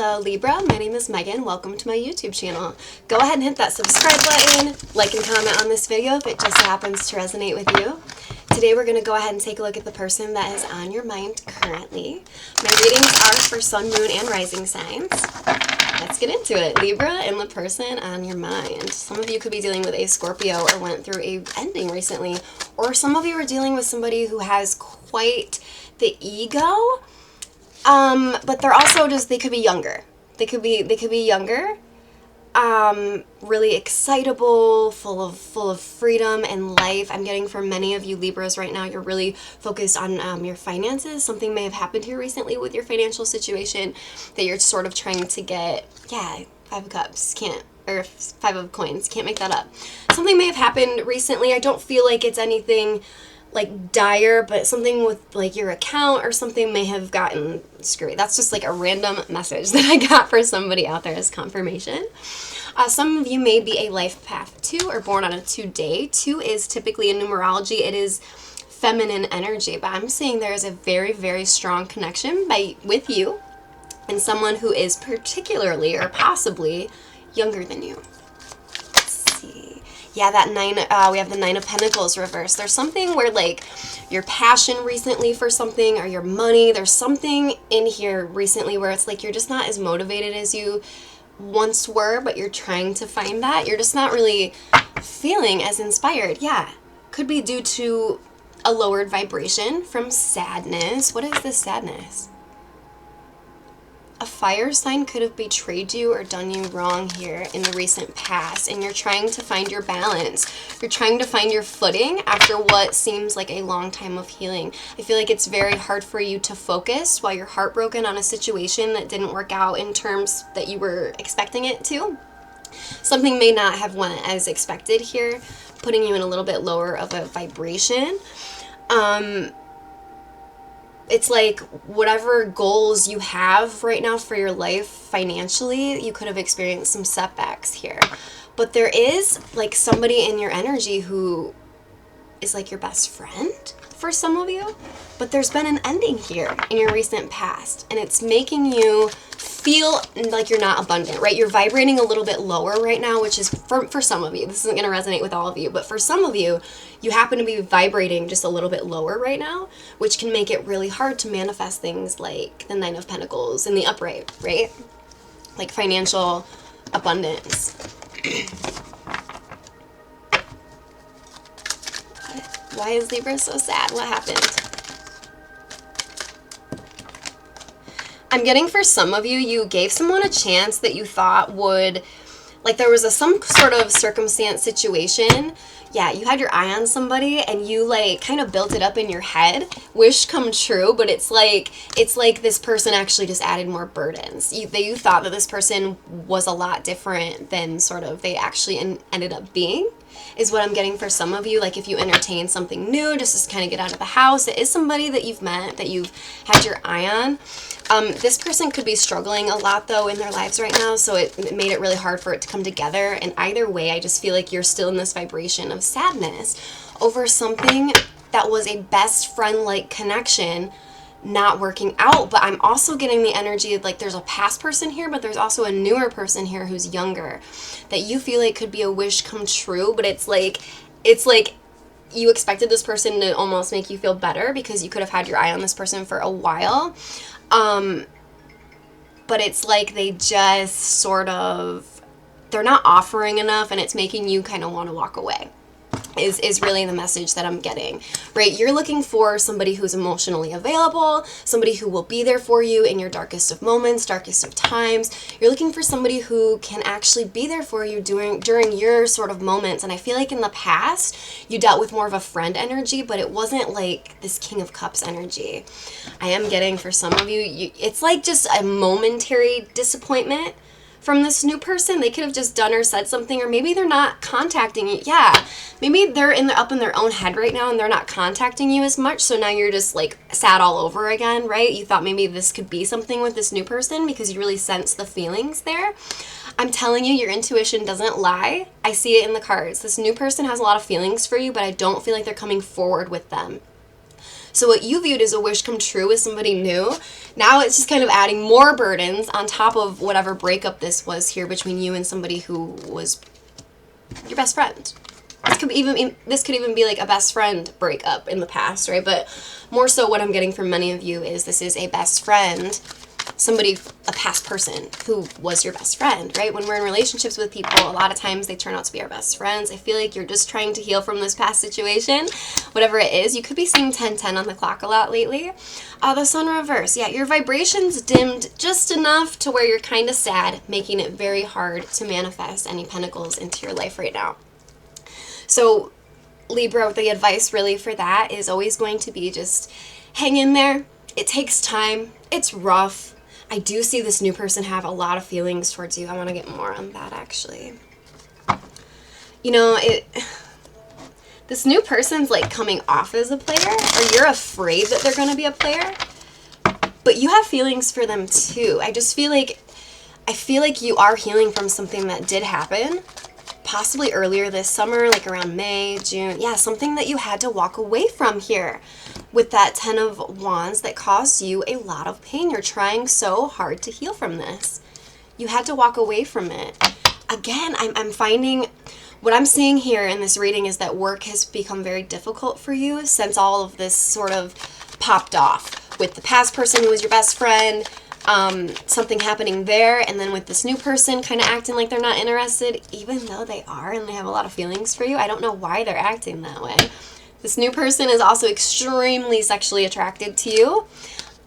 Hello Libra, my name is Megan. Welcome to my YouTube channel. Go ahead and hit that subscribe button, like and comment on this video if it just happens to resonate with you. Today we're going to go ahead and take a look at the person that is on your mind currently. My readings are for sun, moon, and rising signs. Let's get into it. Libra and the person on your mind. Some of you could be dealing with a Scorpio or went through a ending recently, or some of you are dealing with somebody who has quite the ego. But they're also just, they could be younger. They could be younger, really excitable, full of freedom and life. I'm getting from many of you Libras right now, you're really focused on your finances. Something may have happened here recently with your financial situation that you're sort of trying to get, Five of Cups, or Five of Coins, can't make that up. Something may have happened recently. I don't feel like it's anything like dire, but something with like your account or something may have gotten screwy. That's just like a random message that I got for somebody out there as confirmation. Some of you may be a life path 2 or born on a 2 day. 2 is typically in numerology, it is feminine energy, but I'm seeing there is a very, very strong connection with you and someone who is particularly or possibly younger than you. Yeah, that we have the 9 of Pentacles reversed. There's something where like your passion recently for something or your money, there's something in here recently where it's like you're just not as motivated as you once were, but you're trying to find that. You're just not really feeling as inspired. Yeah, could be due to a lowered vibration from sadness. What is this sadness? A fire sign could have betrayed you or done you wrong here in the recent past, and you're trying to find your balance. You're trying to find your footing after what seems like a long time of healing. I feel like it's very hard for you to focus while you're heartbroken on a situation that didn't work out in terms that you were expecting it to. Something may not have went as expected here, putting you in a little bit lower of a vibration. It's like whatever goals you have right now for your life financially, you could have experienced some setbacks here. But there is like somebody in your energy who is like your best friend for some of you. But there's been an ending here in your recent past, and it's making you feel like you're not abundant, right? You're vibrating a little bit lower right now, which is for some of you. This isn't going to resonate with all of you, but for some of you, you happen to be vibrating just a little bit lower right now, which can make it really hard to manifest things like the 9 of Pentacles and the upright, right? Like financial abundance. Why is Libra so sad? What happened? I'm getting for some of you, you gave someone a chance that you thought would, like there was some sort of circumstance situation. Yeah, you had your eye on somebody and you like kind of built it up in your head. Wish come true, but it's like this person actually just added more burdens. You thought that this person was a lot different than sort of they actually ended up being, is what I'm getting for some of you. Like if you entertain something new just to kind of get out of the house, it is somebody that you've met, that you've had your eye on. This person could be struggling a lot though in their lives right now, so it made it really hard for it to come together. And either way, I just feel like you're still in this vibration of sadness over something that was a best friend-like connection not working out. But I'm also getting the energy of like there's a past person here, but there's also a newer person here who's younger that you feel like could be a wish come true. But it's like you expected this person to almost make you feel better because you could have had your eye on this person for a while. But it's like they just sort of, they're not offering enough and it's making you kind of want to walk away. Is really the message that I'm getting, right? You're looking for somebody who's emotionally available, somebody who will be there for you in your darkest of moments, darkest of times. You're looking for somebody who can actually be there for you during your sort of moments. And I feel like in the past, you dealt with more of a friend energy, but it wasn't like this King of Cups energy. I am getting for some of you, it's like just a momentary disappointment from this new person. They could have just done or said something, or maybe they're not contacting you. Yeah, maybe they're up in their own head right now and they're not contacting you as much, so now you're just like sad all over again, right? You thought maybe this could be something with this new person because you really sense the feelings there. I'm telling you, your intuition doesn't lie. I see it in the cards. This new person has a lot of feelings for you, but I don't feel like they're coming forward with them. So what you viewed as a wish come true with somebody new, now it's just kind of adding more burdens on top of whatever breakup this was here between you and somebody who was your best friend. This could even be like a best friend breakup in the past, right? But more so what I'm getting from many of you is this is a best friend, somebody, a past person who was your best friend, right? When we're in relationships with people, a lot of times they turn out to be our best friends. I feel like you're just trying to heal from this past situation, whatever it is. You could be seeing 10-10 on the clock a lot lately. The sun reverse. Yeah, your vibration's dimmed just enough to where you're kind of sad, making it very hard to manifest any pentacles into your life right now. So Libra, the advice really for that is always going to be just hang in there. It takes time. It's rough. I do see this new person have a lot of feelings towards you. I want to get more on that, actually. You know, this new person's like coming off as a player, or you're afraid that they're going to be a player, but you have feelings for them too. I feel like you are healing from something that did happen, possibly earlier this summer, like around May, June. Yeah, something that you had to walk away from here with that 10 of Wands that caused you a lot of pain. You're trying so hard to heal from this. You had to walk away from it. Again, I'm finding, what I'm seeing here in this reading is that work has become very difficult for you since all of this sort of popped off with the past person who was your best friend, something happening there, and then with this new person kind of acting like they're not interested, even though they are and they have a lot of feelings for you. I don't know why they're acting that way. This new person is also extremely sexually attracted to you,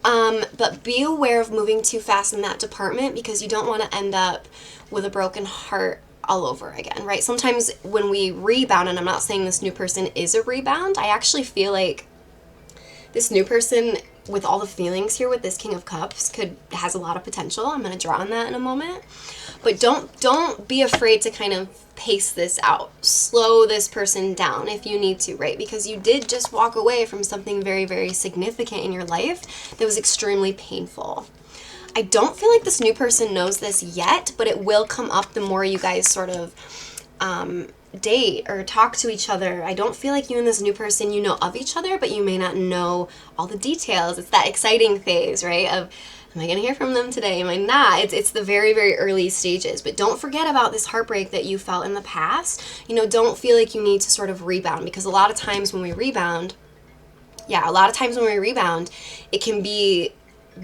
but be aware of moving too fast in that department because you don't want to end up with a broken heart all over again, right? Sometimes when we rebound, and I'm not saying this new person is a rebound, I actually feel like this new person with all the feelings here with this King of Cups has a lot of potential. I'm going to draw on that in a moment. But don't be afraid to kind of pace this out. Slow this person down if you need to, right? Because you did just walk away from something very, very significant in your life that was extremely painful. I don't feel like this new person knows this yet, but it will come up the more you guys sort of date or talk to each other. I don't feel like you and this new person, you know of each other, but you may not know all the details. It's that exciting phase, right? Of, am I going to hear from them today? Am I not? It's the very, very early stages. But don't forget about this heartbreak that you felt in the past. You know, don't feel like you need to sort of rebound, because a lot of times when we rebound, it can be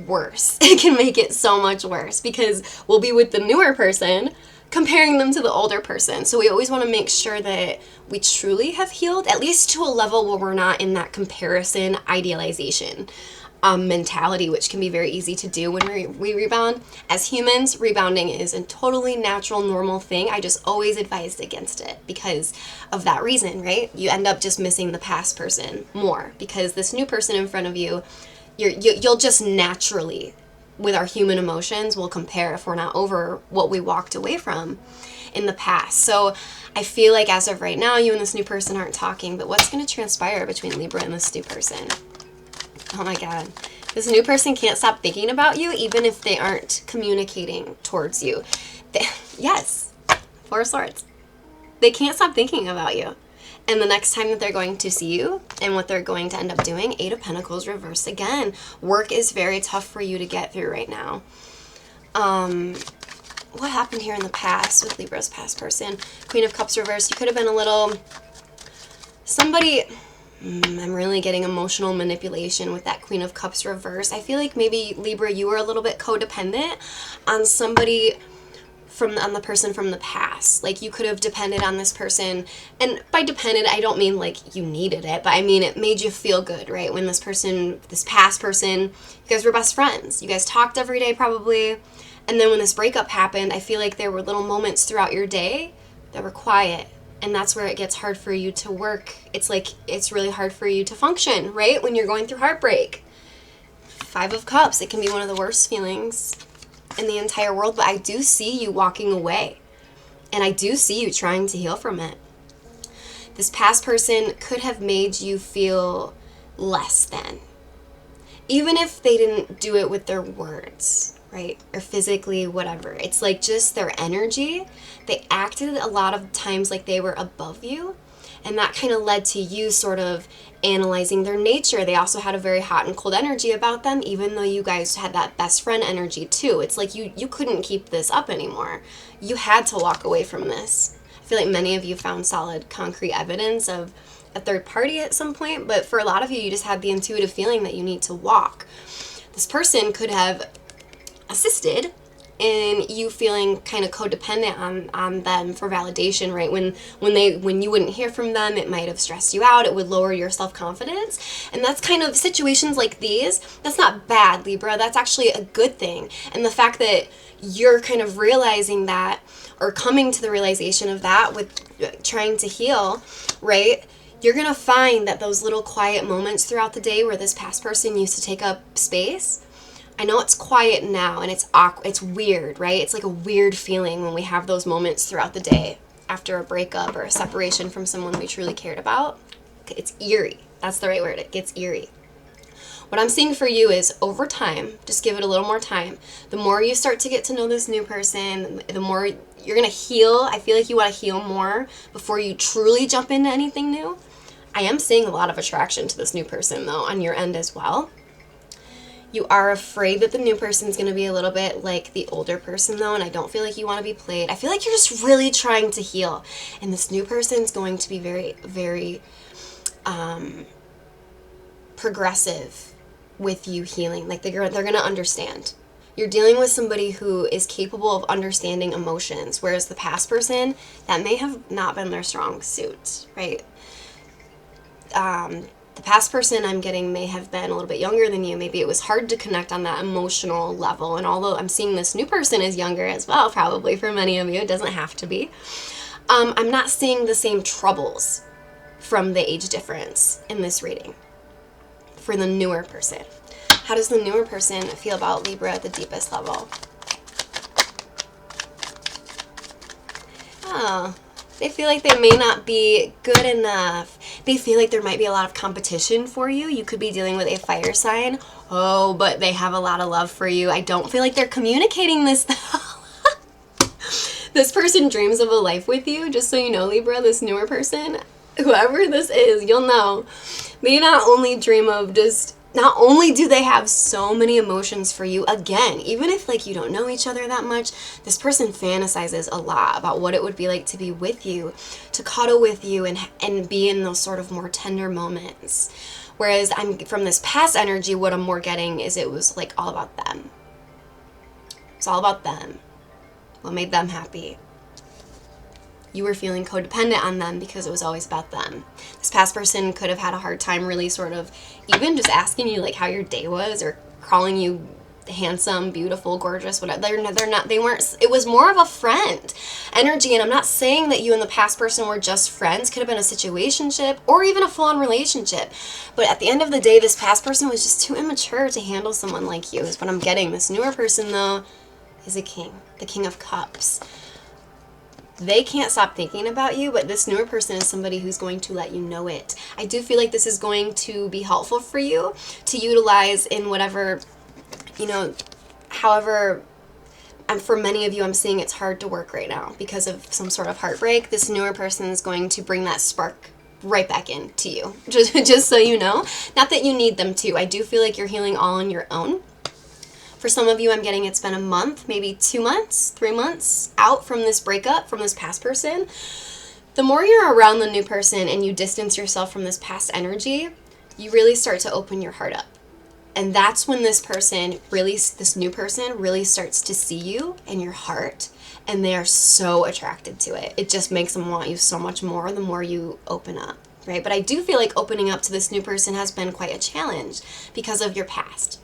worse. It can make it so much worse because we'll be with the newer person comparing them to the older person. So we always want to make sure that we truly have healed, at least to a level where we're not in that comparison idealization mentality, which can be very easy to do when we rebound. As humans, rebounding is a totally natural, normal thing. I just always advised against it because of that reason, right? You end up just missing the past person more because this new person in front of you, you'll just naturally, with our human emotions, we'll compare if we're not over what we walked away from in the past. So I feel like as of right now, you and this new person aren't talking, but what's going to transpire between Libra and this new person? Oh my God. This new person can't stop thinking about you, even if they aren't communicating towards you. Yes, Four of Swords. They can't stop thinking about you. And the next time that they're going to see you and what they're going to end up doing, Eight of Pentacles reversed again. Work is very tough for you to get through right now. What happened here in the past with Libra's past person? Queen of Cups reversed. You could have been a little... Somebody... I'm really getting emotional manipulation with that Queen of Cups reverse. I feel like maybe, Libra, you were a little bit codependent on somebody... on the person from the past. Like you could have depended on this person, and by dependent I don't mean like you needed it, but I mean it made you feel good, right? When this past person, you guys were best friends, you guys talked every day probably, and then when this breakup happened, I feel like there were little moments throughout your day that were quiet, and that's where it gets hard for you to work. It's like it's really hard for you to function, right? When you're going through heartbreak. Five of Cups, it can be one of the worst feelings in the entire world, but I do see you walking away, and I do see you trying to heal from it. This past person could have made you feel less than, even if they didn't do it with their words, right, or physically, whatever. It's like just their energy. They acted a lot of times like they were above you, And that kind of led to you sort of analyzing their nature. They also had a very hot and cold energy about them, even though you guys had that best friend energy too. It's like you couldn't keep this up anymore. You had to walk away from this. I feel like many of you found solid, concrete evidence of a third party at some point, but for a lot of you, you just had the intuitive feeling that you need to walk. This person could have assisted in you feeling kind of codependent on them for validation, right? When you wouldn't hear from them, it might have stressed you out. It would lower your self-confidence. And that's kind of situations like these. That's not bad, Libra. That's actually a good thing. And the fact that you're kind of realizing that, or coming to the realization of that with trying to heal, right? You're going to find that those little quiet moments throughout the day where this past person used to take up space, I know it's quiet now and it's awkward, it's weird, right? It's like a weird feeling when we have those moments throughout the day after a breakup or a separation from someone we truly cared about. It's eerie. That's the right word. It gets eerie. What I'm seeing for you is over time, just give it a little more time. The more you start to get to know this new person, the more you're going to heal. I feel like you want to heal more before you truly jump into anything new. I am seeing a lot of attraction to this new person though on your end as well. You are afraid that the new person is going to be a little bit like the older person though, and I don't feel like you want to be played. I feel like you're just really trying to heal, and this new person is going to be very, very progressive with you healing. Like they're going to understand. You're dealing with somebody who is capable of understanding emotions, whereas the past person, that may have not been their strong suit, right? The past person I'm getting may have been a little bit younger than you. Maybe it was hard to connect on that emotional level. And although I'm seeing this new person is younger as well, probably for many of you, it doesn't have to be. I'm not seeing the same troubles from the age difference in this reading for the newer person. How does the newer person feel about Libra at the deepest level? Oh, they feel like they may not be good enough. They feel like there might be a lot of competition for you. You could be dealing with a fire sign. Oh, but they have a lot of love for you. I don't feel like they're communicating this though. This person dreams of a life with you. Just so you know, Libra, this newer person, whoever this is, you'll know. They not only dream of not only do they have so many emotions for you, again, even if like you don't know each other that much, this person fantasizes a lot about what it would be like to be with you, to cuddle with you and be in those sort of more tender moments. Whereas from this past energy, what I'm more getting is it was like all about them. It's all about them. What made them happy. You were feeling codependent on them because it was always about them. This past person could have had a hard time really sort of even just asking you like how your day was, or calling you handsome, beautiful, gorgeous, whatever. They weren't, it was more of a friend energy. And I'm not saying that you and the past person were just friends. Could have been a situationship or even a full-on relationship. But at the end of the day, this past person was just too immature to handle someone like you is what I'm getting. This newer person though is a king, the King of Cups. They can't stop thinking about you, but this newer person is somebody who's going to let you know it. I do feel like this is going to be helpful for you to utilize in whatever, however, and for many of you, I'm seeing it's hard to work right now because of some sort of heartbreak. This newer person is going to bring that spark right back into you, just so you know. Not that you need them to. I do feel like you're healing all on your own. For some of you, I'm getting it's been a month, maybe 2 months, 3 months out from this breakup, from this past person. The more you're around the new person and you distance yourself from this past energy, you really start to open your heart up. And that's when this new person really starts to see you and your heart, and they are so attracted to it. It just makes them want you so much more the more you open up, right? But I do feel like opening up to this new person has been quite a challenge because of your past.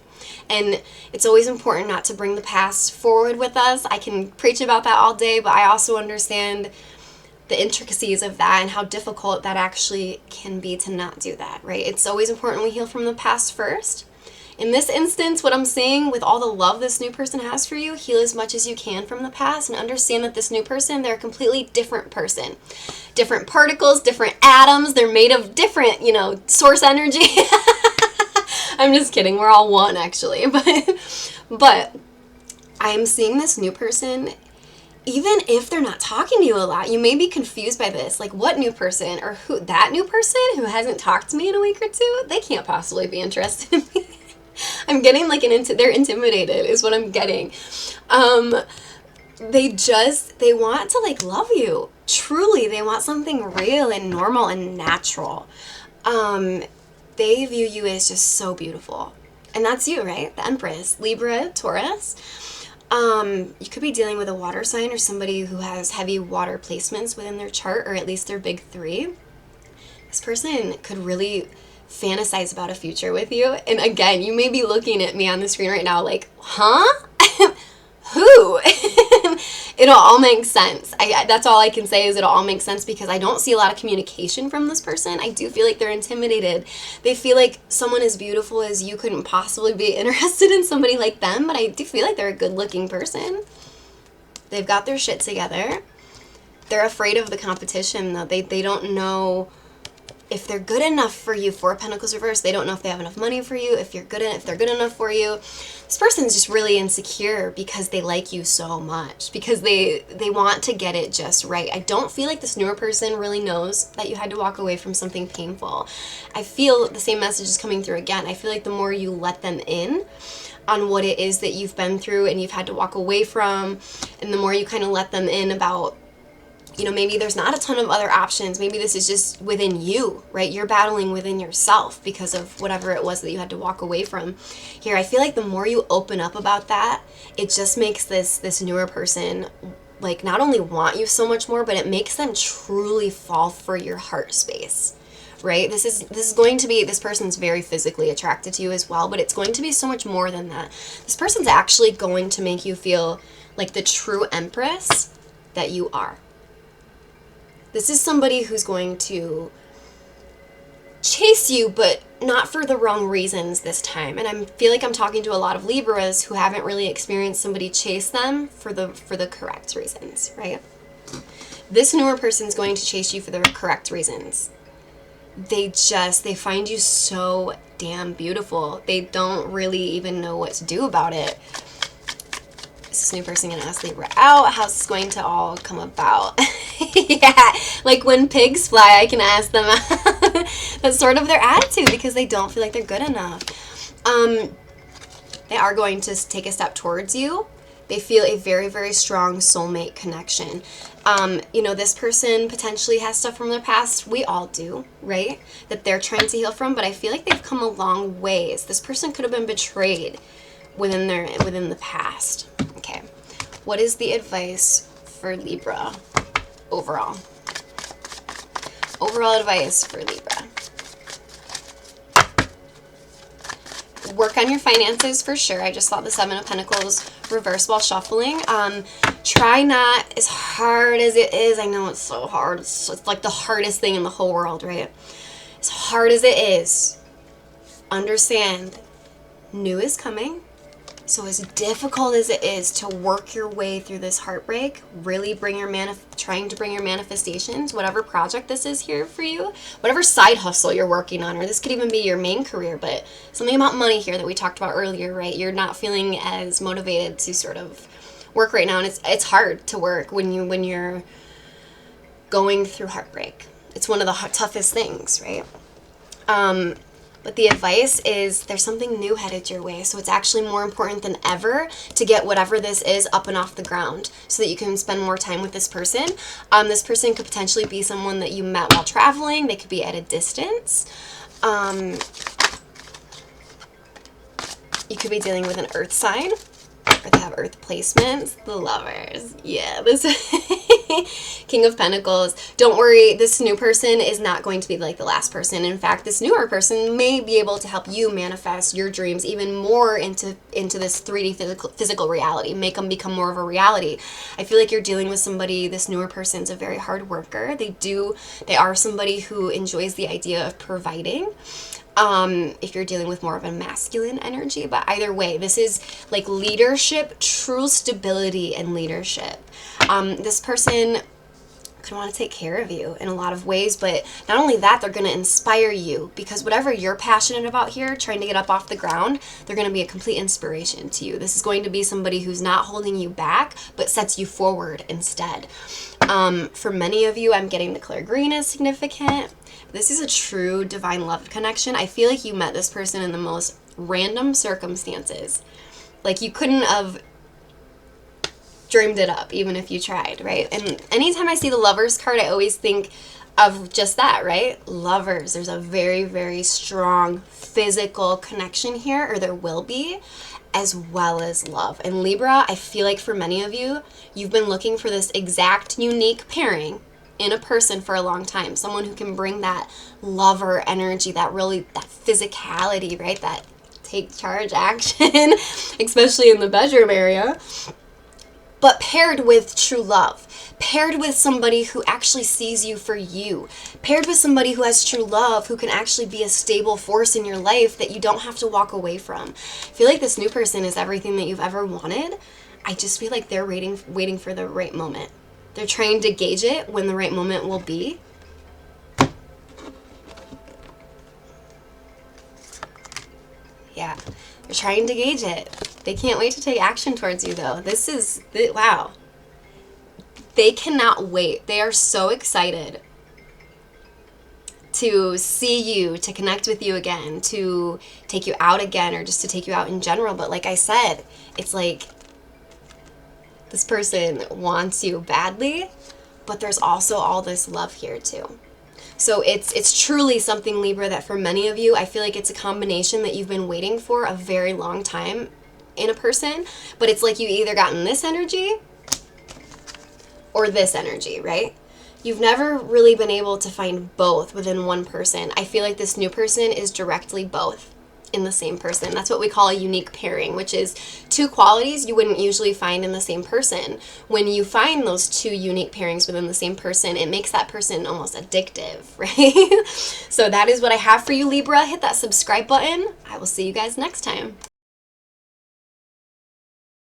And it's always important not to bring the past forward with us. I can preach about that all day, but I also understand the intricacies of that and how difficult that actually can be to not do that, right? It's always important we heal from the past first. In this instance, what I'm saying, with all the love this new person has for you, heal as much as you can from the past and understand that this new person, they're a completely different person. Different particles, different atoms, they're made of different, source energy. I'm just kidding. We're all one, actually. But I'm seeing this new person even if they're not talking to you a lot, you may be confused by this. Like, what new person, or who, that new person who hasn't talked to me in a week or two, they can't possibly be interested in me. I'm getting like they're intimidated is what I'm getting. They want to like love you. Truly, they want something real and normal and natural. They view you as just so beautiful. And that's you, right? The Empress, Libra, Taurus. You could be dealing with a water sign or somebody who has heavy water placements within their chart, or at least their big three. This person could really fantasize about a future with you. And again, you may be looking at me on the screen right now like, huh? Who? It'll all make sense. That's all I can say is it'll all make sense, because I don't see a lot of communication from this person. I do feel like they're intimidated. They feel like someone as beautiful as you couldn't possibly be interested in somebody like them, but I do feel like they're a good-looking person. They've got their shit together. They're afraid of the competition, though. They don't know if they're good enough for you. Four of Pentacles reversed. They don't know if they have enough money for you, if they're good enough for you. This person's just really insecure because they like you so much, because they want to get it just right. I don't feel like this newer person really knows that you had to walk away from something painful. I feel the same message is coming through again. I feel like the more you let them in on what it is that you've been through and you've had to walk away from, and the more you kind of let them in about, you know, maybe there's not a ton of other options. Maybe this is just within you, right? You're battling within yourself because of whatever it was that you had to walk away from. Here, I feel like the more you open up about that, it just makes this newer person like not only want you so much more, but it makes them truly fall for your heart space, right? This is going to be, this person's very physically attracted to you as well, but it's going to be so much more than that. This person's actually going to make you feel like the true Empress that you are. This is somebody who's going to chase you, but not for the wrong reasons this time. And I feel like I'm talking to a lot of Libras who haven't really experienced somebody chase them for the correct reasons, right? This newer person's going to chase you for the correct reasons. They find you so damn beautiful. They don't really even know what to do about it. Is this new person going to ask Libra out? How's this going to all come about? Yeah, like when pigs fly, I can ask them out. That's sort of their attitude, because they don't feel like they're good enough. They are going to take a step towards you. They feel a very, very strong soulmate connection. You know, this person potentially has stuff from their past. We all do, right? That they're trying to heal from, but I feel like they've come a long ways. This person could have been betrayed within the past. Okay, what is the advice for Libra overall? Overall advice for Libra. Work on your finances for sure. I just saw the Seven of Pentacles reverse while shuffling. Try not, as hard as it is, I know it's so hard. It's like the hardest thing in the whole world, right? As hard as it is, understand new is coming. So as difficult as it is to work your way through this heartbreak, really trying to bring your manifestations, whatever project this is here for you, whatever side hustle you're working on, or this could even be your main career, but something about money here that we talked about earlier, right? You're not feeling as motivated to sort of work right now, and it's hard to work when you're going through heartbreak. It's one of the toughest things, right? But the advice is there's something new headed your way. So it's actually more important than ever to get whatever this is up and off the ground so that you can spend more time with this person. This person could potentially be someone that you met while traveling. They could be at a distance. You could be dealing with an earth sign, or they have earth placements. The Lovers. Yeah, this King of Pentacles. Don't worry, this new person is not going to be like the last person. In fact, this newer person may be able to help you manifest your dreams even more into this 3D physical reality, make them become more of a reality. I feel like you're dealing with somebody, this newer person's a very hard worker. They are somebody who enjoys the idea of providing. If you're dealing with more of a masculine energy, but either way, this is like leadership, true stability and leadership. This person could want to take care of you in a lot of ways. But not only that, they're going to inspire you, because whatever you're passionate about here, trying to get up off the ground, they're going to be a complete inspiration to you. This is going to be somebody who's not holding you back, but sets you forward instead. For many of you, I'm getting the clear green is significant. This is a true divine love connection. I feel like you met this person in the most random circumstances. Like you couldn't have dreamed it up, even if you tried, right? And anytime I see the Lovers card, I always think of just that, right? Lovers. There's a very, very strong physical connection here, or there will be, as well as love. And Libra, I feel like for many of you, you've been looking for this exact unique pairing in a person for a long time. Someone who can bring that lover energy, that physicality, right? That take charge action, especially in the bedroom area. But paired with true love, paired with somebody who actually sees you for you, paired with somebody who has true love, who can actually be a stable force in your life that you don't have to walk away from. I feel like this new person is everything that you've ever wanted. I just feel like they're waiting for the right moment. They're trying to gauge it when the right moment will be. Yeah, they're trying to gauge it. They can't wait to take action towards you, though. Wow. They cannot wait. They are so excited to see you, to connect with you again, to take you out again, or just to take you out in general. But like I said, it's like this person wants you badly, but there's also all this love here too. So it's truly something, Libra, that for many of you, I feel like it's a combination that you've been waiting for a very long time in a person, but it's like you either gotten this energy or this energy, right? You've never really been able to find both within one person. I feel like this new person is directly both in the same person. That's what we call a unique pairing, which is two qualities you wouldn't usually find in the same person. When you find those two unique pairings within the same person, it makes that person almost addictive, right? So that is what I have for you, Libra. Hit that subscribe button. I will see you guys next time.